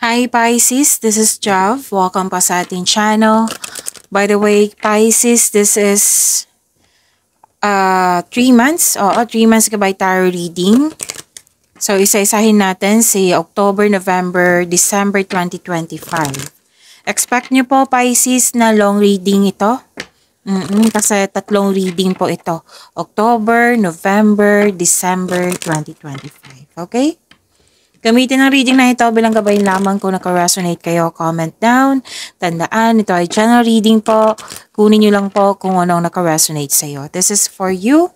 Hi Pisces, this is Jav. Welcome pa sa ating channel. By the way, Pisces, this is 3 months. Oo, 3 months ka by tarot reading. So, isa-isahin natin si October, November, December 2025. Expect nyo po, Pisces, na long reading ito. Kasi tatlong reading po ito. October, November, December 2025. Okay? Gamitin ang reading na ito bilang gabay lamang kung naka-resonate kayo, comment down. Tandaan, ito ay general reading po. Kunin nyo lang po kung anong naka-resonate sa iyo. This is for you,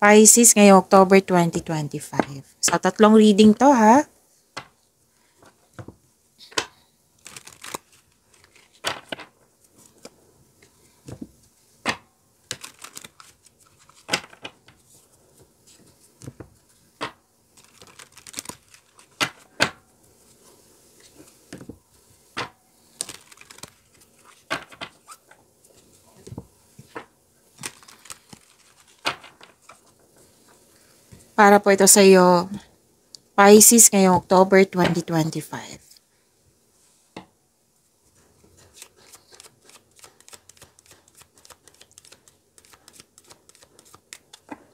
Pisces, ngayong October 2025. So, tatlong reading to ha. Para po ito sa iyo, Pisces, ngayong October 2025.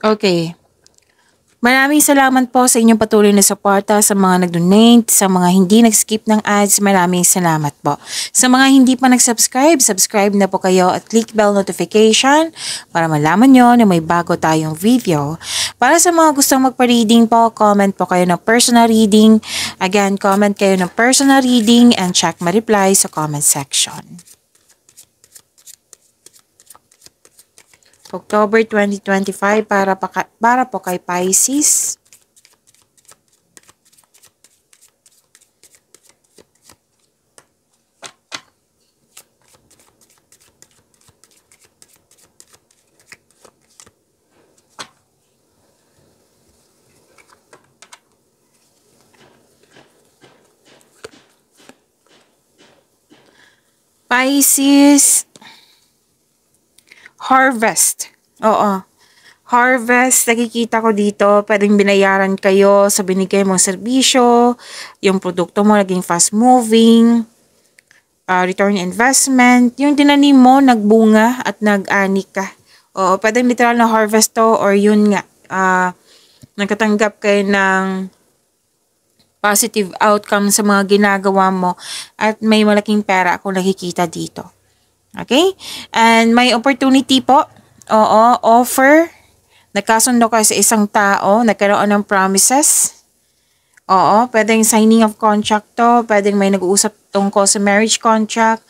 Okay. Maraming salamat po sa inyong patuloy na suporta, sa mga nag-donate, sa mga hindi nag-skip ng ads, maraming salamat po. Sa mga hindi pa nag-subscribe, subscribe na po kayo at click bell notification para malaman nyo na may bago tayong video. Para sa mga gustong magpa-reading po, comment po kayo ng personal reading. Again, comment kayo ng personal reading and check my reply sa comment section. October 2025 para po kay Pisces. Pisces, harvest. Oo. Harvest, nakikita ko dito, pwedeng binayaran kayo sa binigay mong serbisyo, yung produkto mo naging fast moving, return investment, yung tinanim mo, nagbunga at nag-ani ka. Oo, pwedeng literal na harvest to or yun nga, nagkatanggap kayo ng positive outcome sa mga ginagawa mo at may malaking pera akong nakikita dito. Okay? And may opportunity po. Oo, offer. Nagkasundo ka sa isang tao, nagkaroon ng promises. Oo, pwedeng signing of contract to, pwedeng may nag-uusap tungkol sa marriage contract.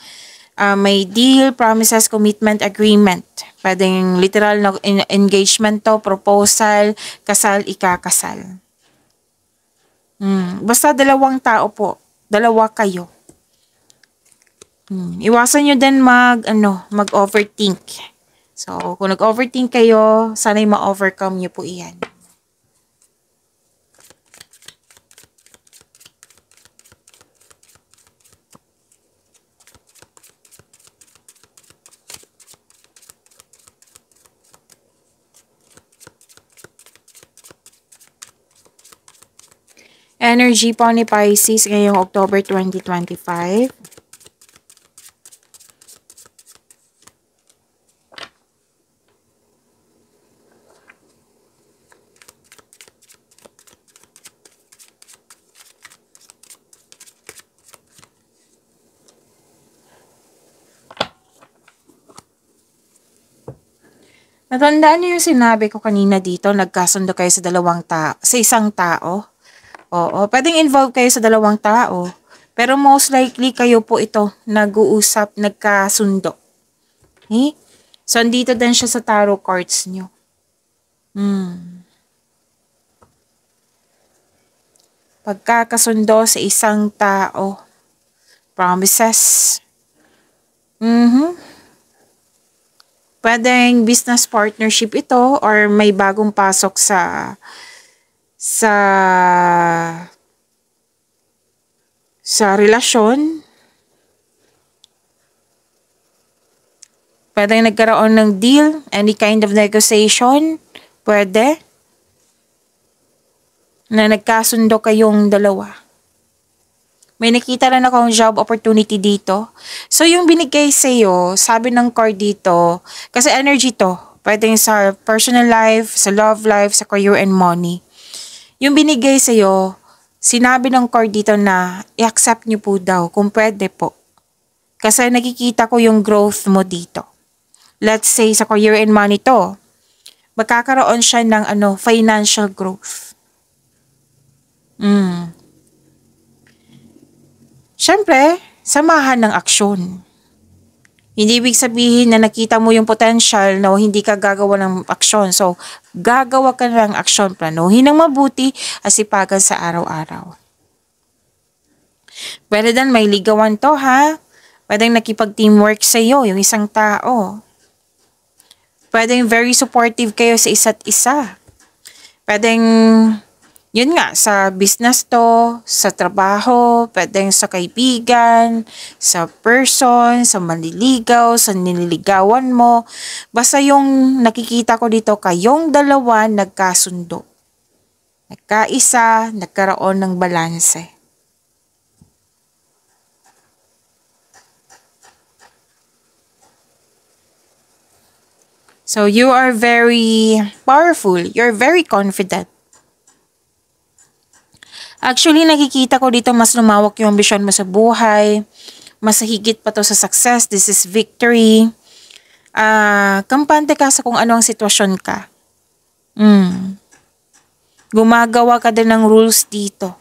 May deal, promises, commitment, agreement. Pwedeng literal na engagement to, proposal, kasal, ikakasal. Basta dalawang tao po. Dalawa kayo. Iwasan nyo din mag-overthink. So, kung nag-overthink kayo, sana'y ma-overcome nyo po iyan. Energy po ni Pisces ngayong October 2025. Natandaan niyo yung sinabi ko kanina dito, nagkasundo kayo sa sa isang tao. Oo, pwedeng involve kayo sa dalawang tao. Pero most likely kayo po ito nag-uusap, nagkasundo. Okay? So, andito din siya sa tarot cards nyo. Pagkakasundo sa isang tao. Promises. Pwedeng business partnership ito or may bagong pasok sa relasyon. Pwedeng nagkaroon ng deal, any kind of negotiation. Pwede. Na nagkasundo kayong dalawa. May nakita rin akong job opportunity dito. So, yung binigay sa'yo, sabi ng card dito, kasi energy to, pwedeng sa personal life, sa love life, sa career and money. Yung binigay sa'yo, sinabi ng card dito na i-accept nyo po daw kung pwede po. Kasi nakikita ko yung growth mo dito. Let's say sa career and money to, magkakaroon siya ng financial growth. Siyempre, samahan ng aksyon. Hindi ibig sabihin na nakita mo yung potential na hindi ka gagawa ng aksyon. So, gagawa ka ng aksyon. Planuhin ng mabuti at sipagan sa araw-araw. Pwede din may ligawan to ha. Pwedeng nakipag-teamwork sa iyo yung isang tao. Pwedeng very supportive kayo sa isa't isa. Pwedeng yun nga, sa business to, sa trabaho, pwedeng sa kaibigan, sa person, sa manliligaw, sa nililigawan mo. Basta yung nakikita ko dito, kayong dalawa nagkasundo. Nagkaisa, nagkaroon ng balanse. So you are very powerful. You're very confident. Actually, nakikita ko dito mas lumawak yung ambisyon mo sa buhay. Mas higit pa to sa success. This is victory. Kampante ka sa kung ano ang sitwasyon ka. Gumagawa ka din ng rules dito.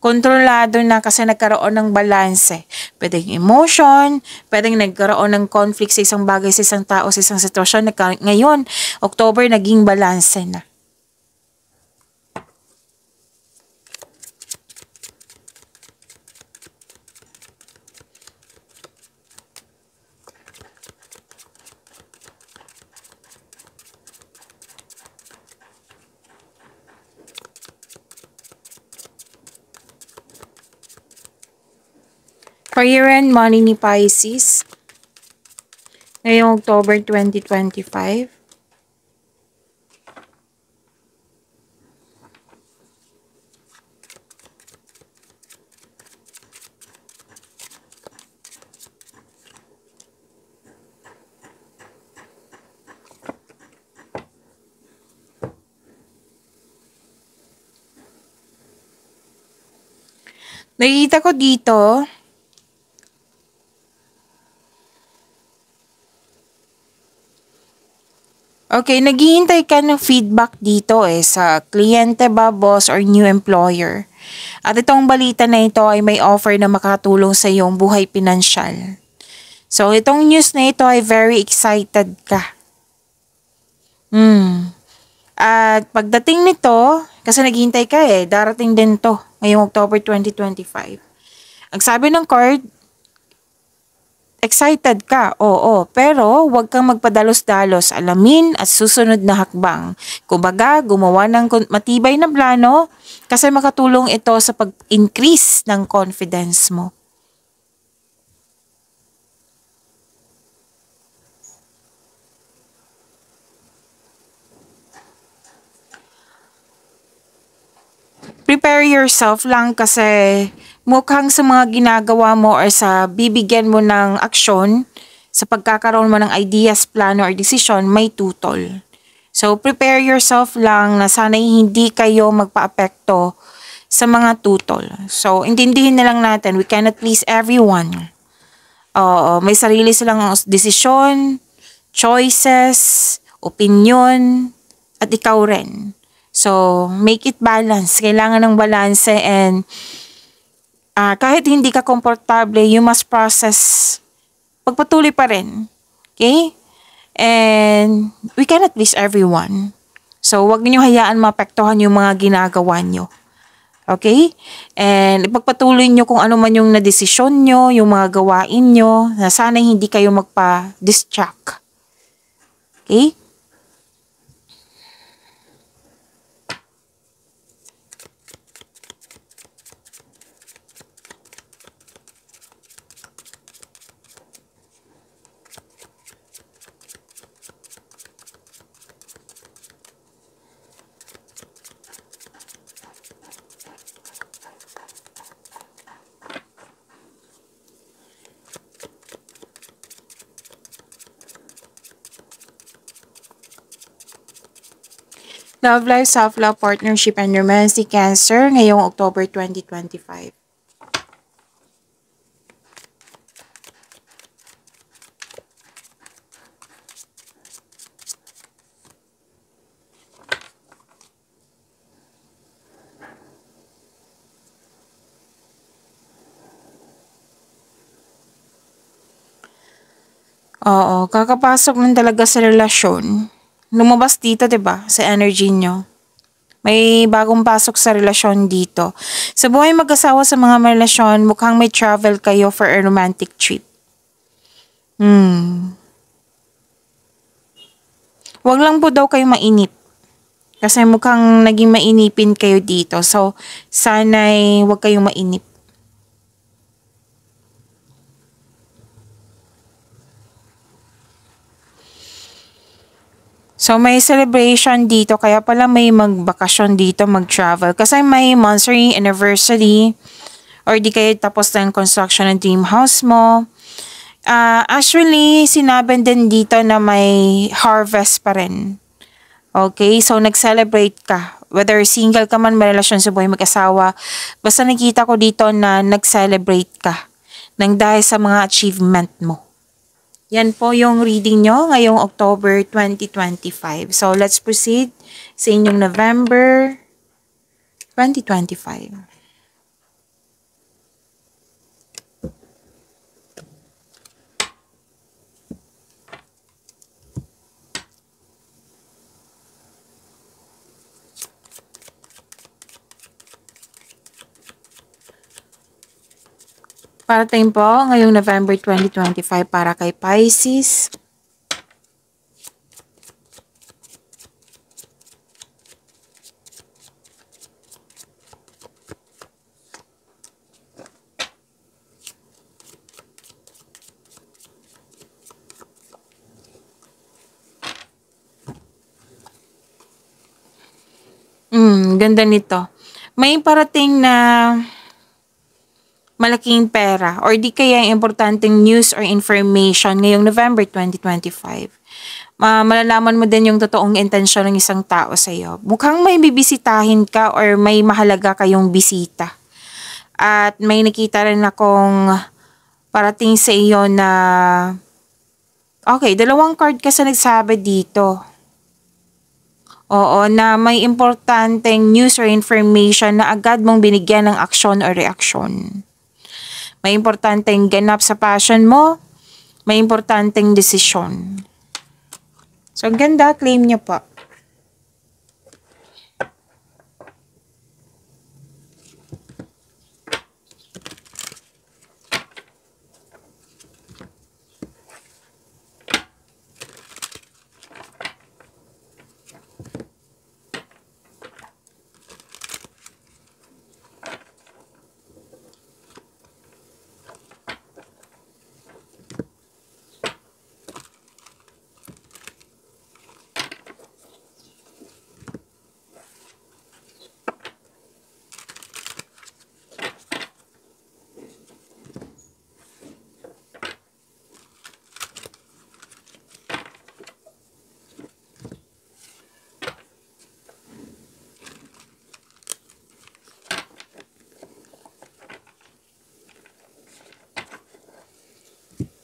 Kontrolado na kasi nagkaroon ng balanse. Pwedeng emotion, pwedeng nagkaroon ng conflict sa isang bagay, sa isang tao, sa isang sitwasyon. Ngayon, October, naging balanse na. Career and money ni Pisces ngayong October 2025. Nakikita ko dito, okay, naghihintay ka ng feedback dito sa kliyente ba, boss, or new employer. At itong balita na ito ay may offer na makatulong sa iyong buhay pinansyal. So, itong news na ito ay very excited ka. At pagdating nito, kasi naghihintay ka darating din to ngayong October 2025. Ang sabi ng card, excited ka, oo, pero huwag kang magpadalos-dalos, alamin at susunod na hakbang. Kumbaga, gumawa ng matibay na plano kasi makatulong ito sa pag-increase ng confidence mo. Prepare yourself lang kasi mukhang sa mga ginagawa mo or sa bibigyan mo ng aksyon, sa pagkakaroon mo ng ideas, plano or decision, may tutol. So, prepare yourself lang na sana'y hindi kayo magpa-apekto sa mga tutol. So, intindihin na lang natin, we cannot please everyone. May sarili silang desisyon, choices, opinion, at ikaw rin. So, make it balance. Kailangan ng balance and kahit hindi ka komportable, you must process. Pagpatuloy pa rin. Okay? And we cannot please everyone. So, wag niyo hayaan maapektuhan yung mga ginagawa nyo. Okay? And ipagpatuloy nyo kung ano man yung nadesisyon nyo, yung mga gawain nyo, na sana hindi kayo magpa-distract. Okay? Love life, self-love, partnership, and romance, si Cancer, ngayong October 2025. Oo, kakapasok lang talaga sa relasyon. Lumabas dito, 'di ba? Sa energy nyo. May bagong pasok sa relasyon dito. Sa buhay mag-asawa sa mga relasyon, mukhang may travel kayo for a romantic trip. Huwag lang po daw kayo mainip. Kasi mukhang naging mainipin kayo dito. So, sana'y huwag kayong mainip. So, may celebration dito. Kaya pala may magbakasyon dito, mag-travel. Kasi may monthsary, anniversary, or di kayo tapos na yung construction ng dream house mo. Actually, sinabi din dito na may harvest pa rin. Okay? So, nag-celebrate ka. Whether single ka man, may relasyon sa buhay mag-asawa. Basta nakita ko dito na nag-celebrate ka nang dahil sa mga achievement mo. Yan po yung reading nyo ngayong October 2025. So, let's proceed sa inyong November 2025. Parating po ngayong November 2025 para kay Pisces. Ganda nito. May parating na malaking pera or di kaya importanteng news or information ngayong November 2025. Malalaman mo din yung totoong intensyon ng isang tao sa iyo. Mukhang may bibisitahin ka or may mahalaga kayong bisita. At may nakita rin akong parating sa iyo na okay, dalawang card kasi nagsabi dito. Oo, na may importanteng news or information na agad mong binigyan ng aksyon o reaksyon. May importanteng ganap sa passion mo. May importanteng desisyon. So, ang ganda. Claim niyo po.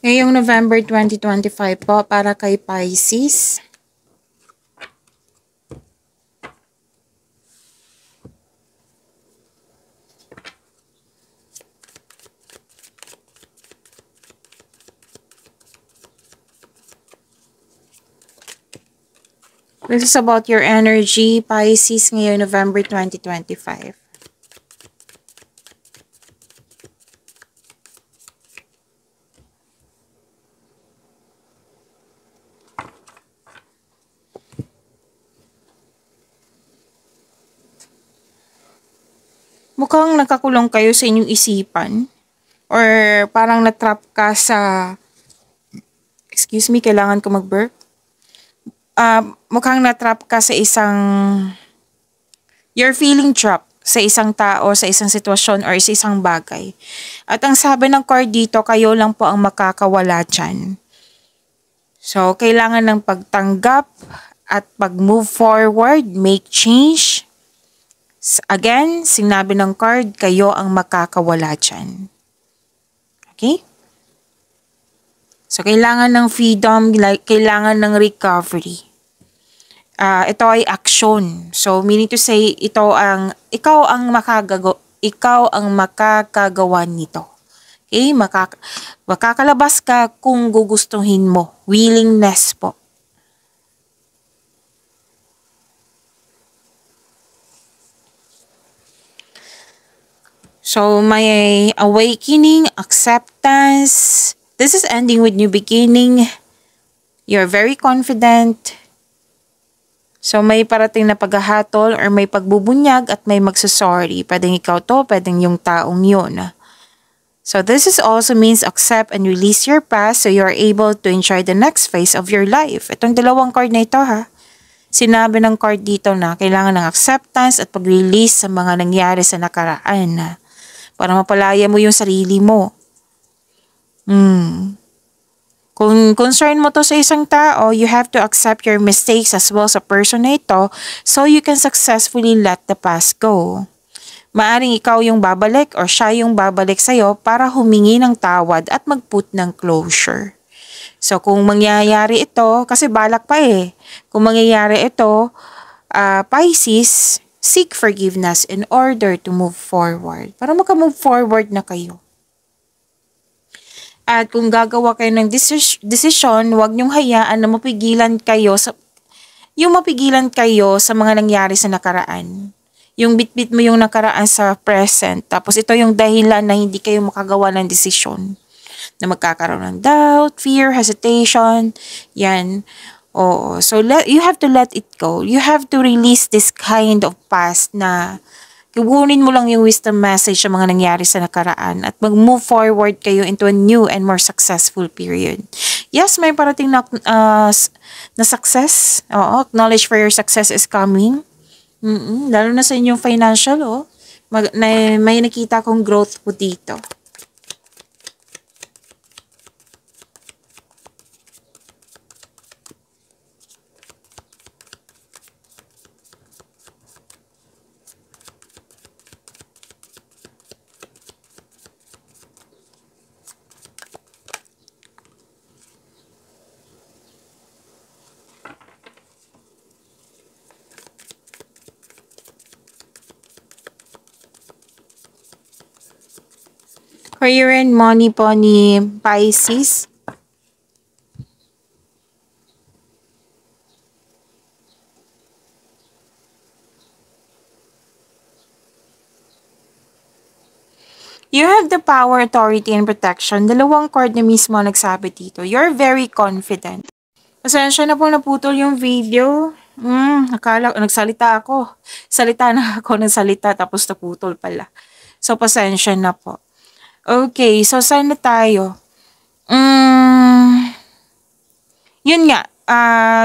Ngayong November 2025 po para kay Pisces. This is about your energy, Pisces, ngayong November 2025. Mukhang nagkakulong kayo sa inyong isipan or parang natrap ka sa, excuse me, kailangan ko mag-burp. Mukhang natrap ka sa isang, you're feeling trapped sa isang tao, sa isang sitwasyon or sa isang bagay. At ang sabi ng card dito, kayo lang po ang makakawala dyan. So, kailangan ng pagtanggap at pag-move forward, make change. Again, sinabi ng card, kayo ang makakawala dyan. Okay? So, kailangan ng freedom, kailangan ng recovery. Ito ay action. So, meaning to say, ikaw ang makakagawa nito. Okay? Makakalabas ka kung gugustuhin mo. Willingness po. So, may awakening, acceptance. This is ending with new beginning. You're very confident. So, may parating na paghahatol or may pagbubunyag at may magsasorry. Pwedeng ikaw to, pwedeng yung taong yun. So, this is also means accept and release your past so you're able to enjoy the next phase of your life. Itong dalawang card na ito ha. Sinabi ng card dito na kailangan ng acceptance at pag-release sa mga nangyari sa nakaraan. Para mapalaya mo yung sarili mo. Kung concern mo to sa isang tao, you have to accept your mistakes as well sa person na ito so you can successfully let the past go. Maaring ikaw yung babalik or siya yung babalik sa'yo para humingi ng tawad at mag-put ng closure. So kung mangyayari ito, kasi balak pa eh. Kung mangyayari ito, Pisces, seek forgiveness in order to move forward. Para maka-move forward na kayo. At kung gagawa kayo ng desisyon, huwag niyong hayaan na mapigilan kayo sa mga nangyari sa nakaraan. Yung bitbit mo yung nakaraan sa present. Tapos ito yung dahilan na hindi kayo makagawa ng desisyon. Na magkakaroon ng doubt, fear, hesitation. Yan. Oo. So you have to let it go. You have to release this kind of past na kukunin mo lang yung wisdom message sa mga nangyari sa nakaraan at mag-move forward kayo into a new and more successful period. Yes, may parating na success. Oo, acknowledge for your success is coming. Lalo na sa inyong financial, may nakita kong growth po dito. Career and money po ni Pisces. You have the power, authority, and protection. Dalawang card na mismo nagsabi dito. You're very confident. Pasensya na po naputol yung video. Akala nagsalita ako. Salita na ako ng salita tapos naputol pala. So, pasensya na po. Okay, so saan na tayo? Yun nga,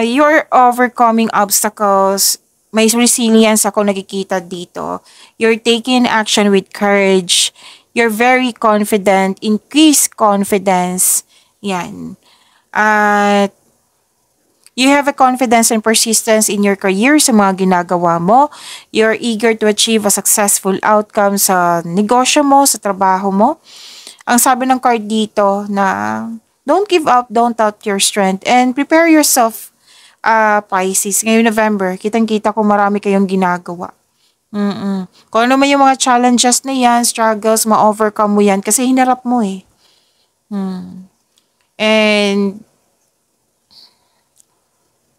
you're overcoming obstacles. May resilience ako nakikita dito. You're taking action with courage. You're very confident. Increase confidence. Yan. At you have a confidence and persistence in your career sa mga ginagawa mo. You're eager to achieve a successful outcome sa negosyo mo, sa trabaho mo. Ang sabi ng card dito na don't give up, don't doubt your strength, and prepare yourself, Pisces. Ngayong November, kitang-kita ko marami kayong ginagawa. Kung ano man yung mga challenges na yan, struggles, ma-overcome mo yan kasi hinarap mo eh. And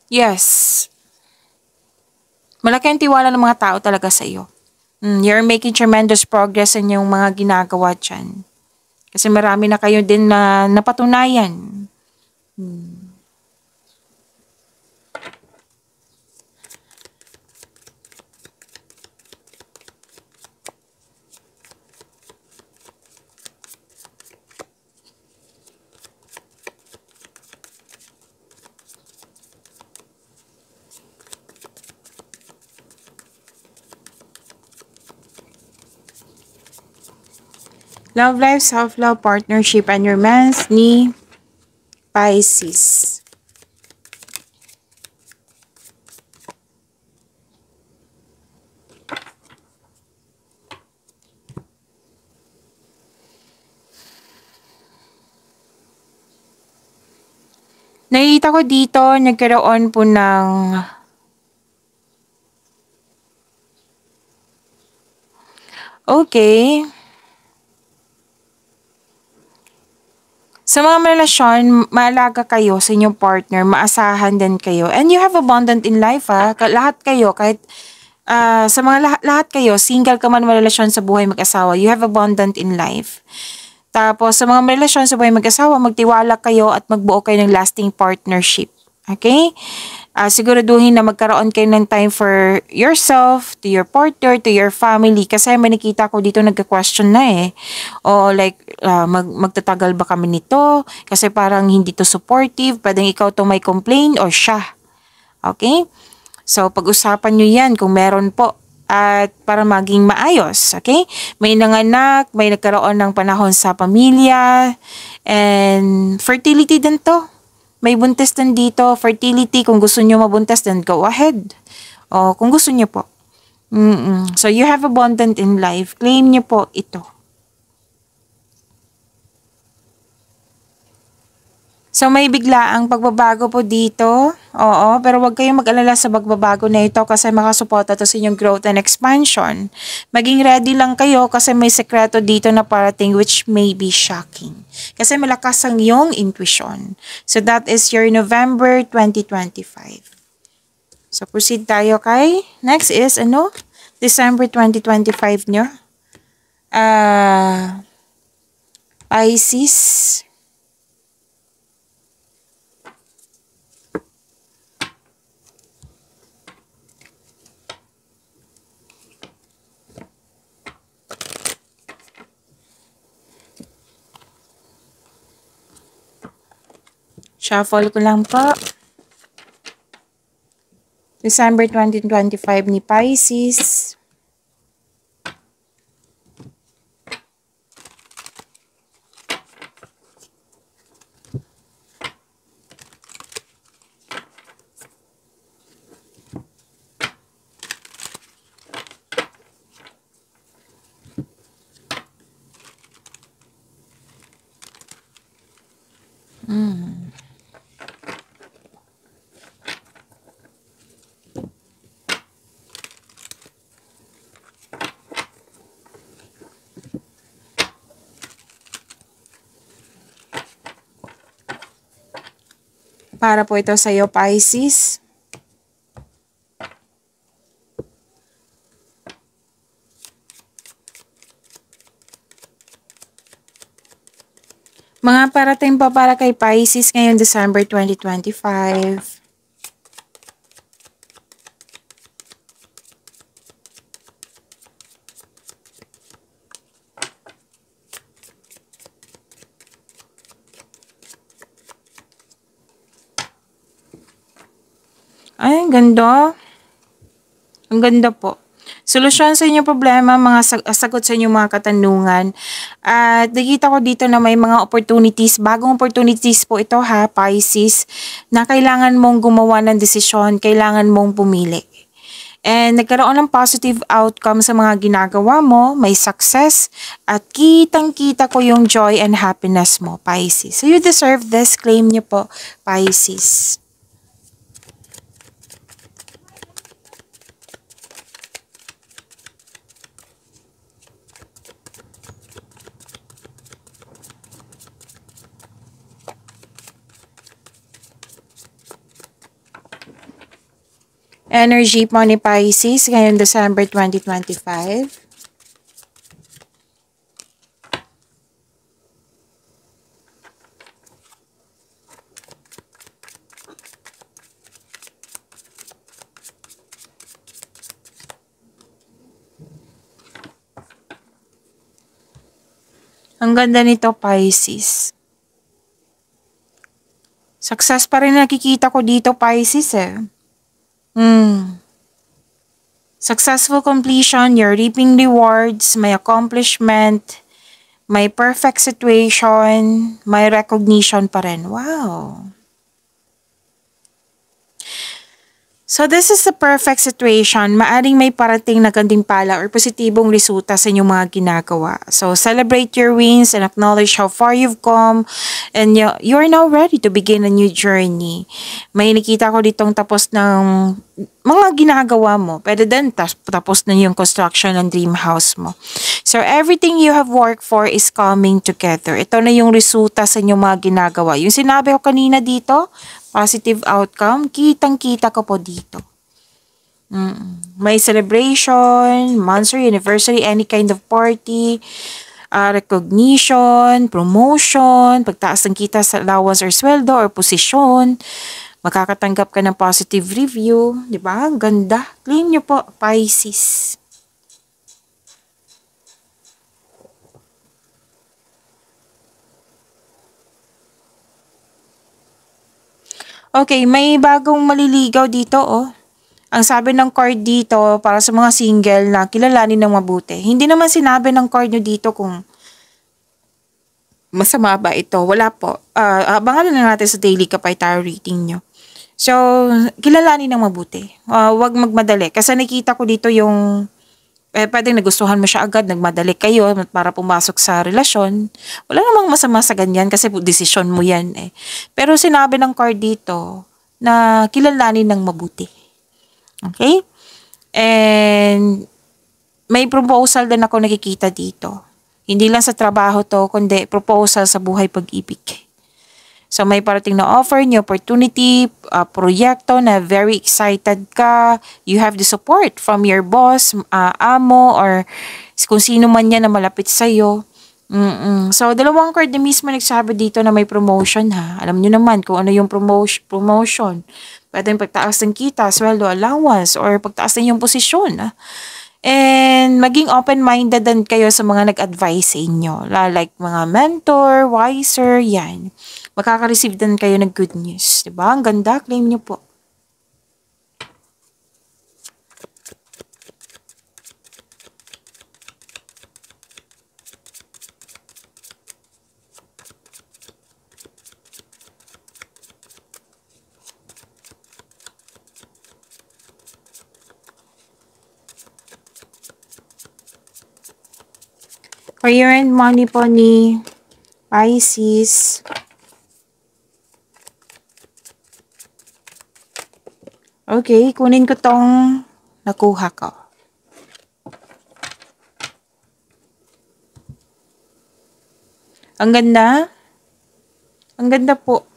yes, malaki ang tiwala ng mga tao talaga sa iyo. You're making tremendous progress in yung mga ginagawa dyan. Kasi marami na kayo din na napatunayan. Love life, self-love, partnership, and romance ni Pisces. Nakikita ko dito, nagkaroon po ng okay. Sa mga relasyon, maalaga kayo sa inyong partner, maasahan din kayo. And you have abundant in life ha. Lahat kayo, kahit sa mga lahat kayo, single ka man relasyon sa buhay mag-asawa, you have abundant in life. Tapos sa mga relasyon sa buhay mag-asawa, magtiwala kayo at magbuo kayo ng lasting partnership. Okay? Siguraduhin na magkaroon kayo ng time for yourself, to your partner, to your family. Kasi may nakita ko dito nagka-question na eh. O like, magtatagal ba kami nito? Kasi parang hindi to supportive. Pwedeng ikaw to may complain or siya. Okay? So, pag-usapan nyo yan kung meron po. At para maging maayos. Okay? May nanganak, may nagkaroon ng panahon sa pamilya. And fertility din to. May buntis din dito, fertility, kung gusto nyo mabuntis, then go ahead. O, kung gusto nyo po. So, you have abundant in life. Claim nyo po ito. So, may biglaang pagbabago po dito. Oo, pero huwag kayong mag-alala sa pagbabago na ito kasi makasuporta to sa inyong growth and expansion. Maging ready lang kayo kasi may sekreto dito na parating which may be shocking. Kasi malakas ang iyong intuition. So, that is your November 2025. So, proceed tayo kay next is, December 2025 nyo. Pisces. Shuffle ko lang po. December 2025 ni Pisces. Para po ito sa iyo, Pisces. Mga parating pa para kay Pisces ngayong December 2025. Ay, ang ganda. Ang ganda po. Solusyon sa inyong problema, mga sagot sa inyong mga katanungan. At nakita ko dito na may mga opportunities, bagong opportunities po ito ha, Pisces, na kailangan mong gumawa ng desisyon, kailangan mong pumili. And nagkaroon ng positive outcome sa mga ginagawa mo, may success, at kitang-kita ko yung joy and happiness mo, Pisces. So you deserve this, claim niyo po, Pisces. Energy po ni Pisces ngayong December 2025. Ang ganda nito, Pisces. Success pa rin nakikita ko dito, Pisces eh. Successful completion, you're reaping rewards, may accomplishment, may perfect situation, may recognition pa rin. Wow. So this is the perfect situation. Maaring may parating na gantimpala or positibong resulta sa inyong mga ginagawa. So celebrate your wins and acknowledge how far you've come, and you are now ready to begin a new journey. May nakita ko ditong tapos ng mga ginagawa mo. Pwede din tapos na yung construction ng dream house mo. So everything you have worked for is coming together. Ito na yung resulta sa inyong mga ginagawa. Yung sinabi ko kanina dito, positive outcome, kitang-kita ko po dito. May celebration, monthsary, anniversary, any kind of party, recognition, promotion, pagtaas ng kita sa allowance or sweldo or posisyon, makakatanggap ka ng positive review, di ba? Ganda. Claim nyo po, Pisces. Okay, may bagong maliligaw dito, oh. Ang sabi ng card dito, para sa mga single na kilalanin ng mabuti. Hindi naman sinabi ng card nyo dito kung masama ba ito. Wala po. Abangan na natin sa daily kapay tarot reading nyo. So, kilalanin ng mabuti. Huwag magmadali. Kasi nakita ko dito yung pwedeng nagustuhan mo siya agad, nagmadali kayo para pumasok sa relasyon. Wala namang masama sa ganyan kasi desisyon mo yan eh. Pero sinabi ng card dito na kilalanin ng mabuti. Okay? And may proposal din ako nakikita dito. Hindi lang sa trabaho to, kundi proposal sa buhay pag-ibig. So may parating na offer, new opportunity, proyekto na very excited ka. You have the support from your boss, amo, or kung sino man yan na malapit sa'yo. So dalawang card na mismo nagsabi dito na may promotion ha. Alam nyo naman kung ano yung promotion. Pwede yung pagtaas ng kita, sweldo, allowance, or pagtaas ng yung posisyon. And maging open-minded din kayo sa mga nag-advise sa inyo. Like mga mentor, wiser, yan. Makaka-receive din kayo ng good news. Diba? Ang ganda. Claim nyo po. Career and money po ni Pisces. Okay, kunin ko tong nakuha ko. Ang ganda. Ang ganda po.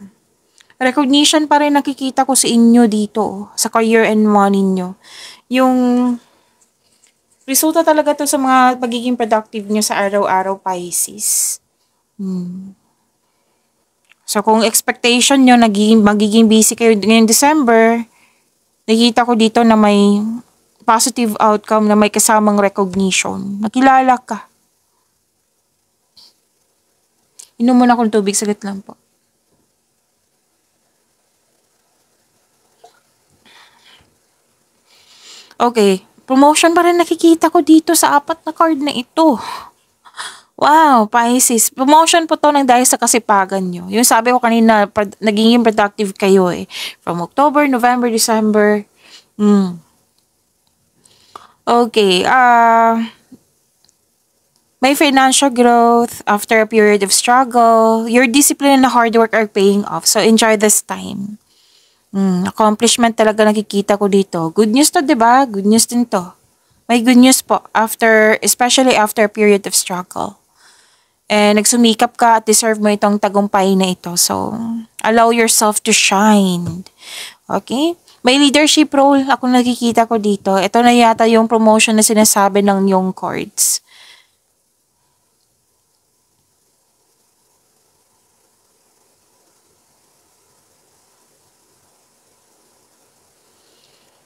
Recognition pa rin nakikita ko sa inyo dito, sa career and money nyo. Yung resulta talaga to sa mga pagiging productive nyo sa araw-araw, Pisces. So kung expectation nyo, magiging busy kayo ngayong December, nakita ko dito na may positive outcome na may kasamang recognition. Nakilala ka. Inom muna akong tubig, saglit lang po. Okay, promotion pa rin nakikita ko dito sa apat na card na ito. Wow, Pisces. Promotion po to ng dahil sa kasipagan nyo. Yung sabi ko kanina, naging productive kayo eh. From October, November, December. Okay, may financial growth after a period of struggle. Your discipline and hard work are paying off. So, enjoy this time. Accomplishment talaga nakikita ko dito. Good news to, diba? Good news din to. May good news po, especially after a period of struggle. And nagsumikap ka at deserve mo itong tagumpay na ito. So, allow yourself to shine. Okay? May leadership role ako nakikita ko dito. Ito na yata yung promotion na sinasabi ng yung cards.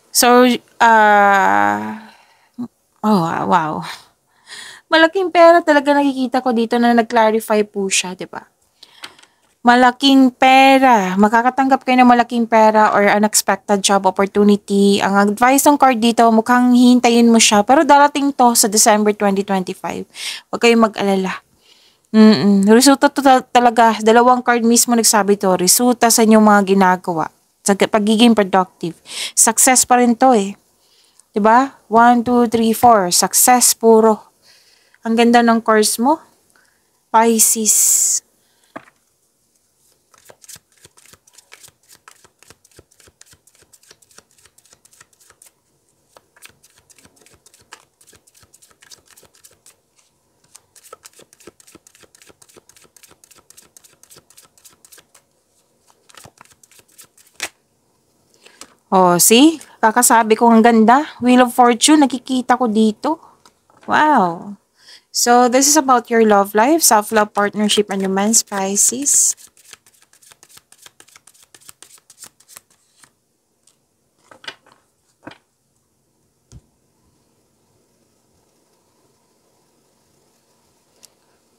So, oh, wow. Malaking pera talaga nakikita ko dito na nag-clarify po siya, di ba? Malaking pera. Makakatanggap kayo ng malaking pera or unexpected job opportunity. Ang advice ng card dito, mukhang hihintayin mo siya. Pero darating to sa December 2025. Huwag kayong mag-alala. Resulta to talaga. Dalawang card mismo nagsabi to. Resulta sa inyong mga ginagawa. Sa pagiging productive. Success pa rin to eh. 'Di ba? 1, 2, 3, 4. Success puro. Ang ganda ng course mo. Pisces. Oh, see? Kakasabi ko ang ganda. Wheel of Fortune, nakikita ko dito. Wow. So, this is about your love life, self-love, partnership, and romance, Pisces.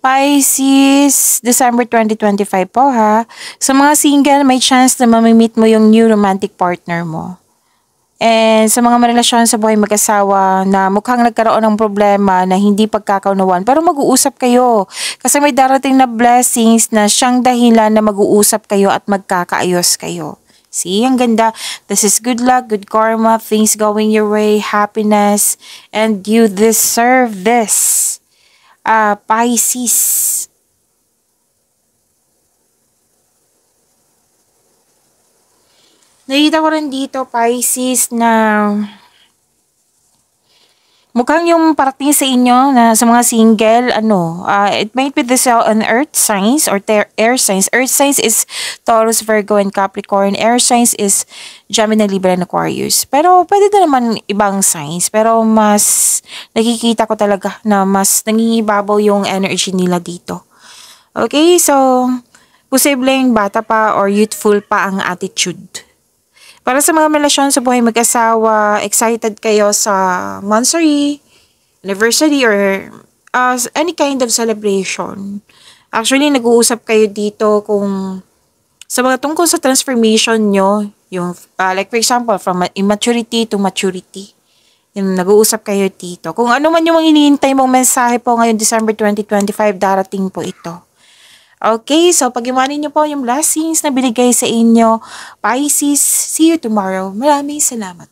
Pisces, December 2025 po ha. Sa mga single, may chance na mamimit mo yung new romantic partner mo. And sa mga marelasyon sa buhay mag-asawa na mukhang nagkaroon ng problema na hindi pagkakaunawan, pero mag-uusap kayo. Kasi may darating na blessings na siyang dahilan na mag-uusap kayo at magkakaayos kayo. See, ang ganda. This is good luck, good karma, things going your way, happiness, and you deserve this. Pisces. Nakita ko rin dito, Pisces, na mukhang yung parating sa inyo na sa mga single, it might be this on earth signs or air signs. Earth signs is Taurus, Virgo, and Capricorn. Air signs is Gemini, Libra, and Aquarius. Pero pwede na naman ibang signs. Pero mas nakikita ko talaga na mas nangingibabaw yung energy nila dito. Okay, so posibleng bata pa or youthful pa ang attitude. Para sa mga relasyon sa buhay mag-asawa, excited kayo sa monthsary, anniversary, or any kind of celebration. Actually, nag-uusap kayo dito kung sa mga tungkol sa transformation nyo, yung, like for example, from immaturity to maturity. Yung nag-uusap kayo dito. Kung ano man yung hinihintay mong mensahe po ngayon, December 2025, darating po ito. Okay, so pag-iwanin niyo po yung blessings na binigay sa inyo, Pisces. See you tomorrow. Maraming salamat.